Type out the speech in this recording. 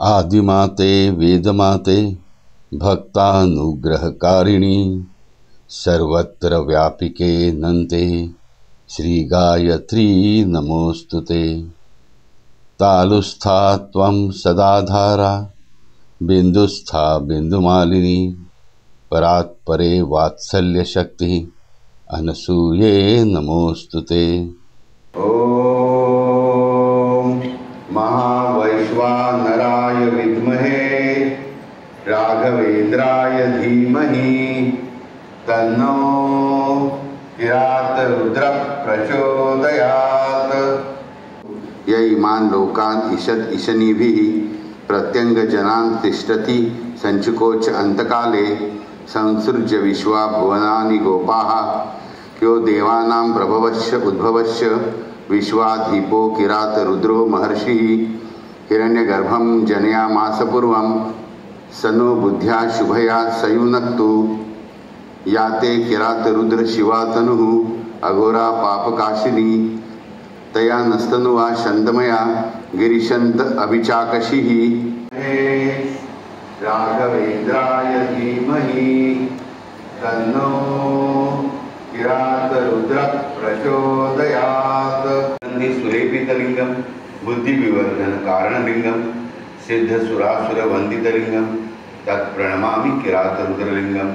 आदिमाते वेदमाते भक्तानुग्रहकारिणी सर्वत्र व्यापिके नन्ते श्री गायत्री नमोस्तुते। तालुस्था त्वं सदाधारा बिंदुस्था बिंदुमालिनी परात्परे वात्सल्य शक्ति अनसूये नमोस्तुते। ओम महावैश्वानराय विद्महे राघवेंद्राय धीमहि तन्नो किरातरुद्र प्रचोदयात्। य इमान लोकान् ईशत् ईशनीभिः प्रत्यंग जनान् तिष्ठति संचुकोच अंतकाले संसृज्य विश्वा भुवनानि गोपाः क्यो देवानां प्रभवश्च उद्भवश्च विश्वाधीपो किरातरुद्रो महर्षिः हिरण्यगर्भं जनयामास पूर्वं सनो बुद्ध्या शुभया सयुनक्तु याते किरातरुद्र शिवा तनुः अघोरा पापकाशिनी तया नस्तनुवा शंतमया गिरिशंत अभिचाकशिः। राघवेंद्राय धीमहि तन्नो किरातरुद्र प्रचोदयात्। सुलेपितलिंगं बुद्धिविवर्धन कारणलिंगं सिद्धसुरासुरवंदितलिंगं तत्प्रणमामि किरातरुद्रलिंगं।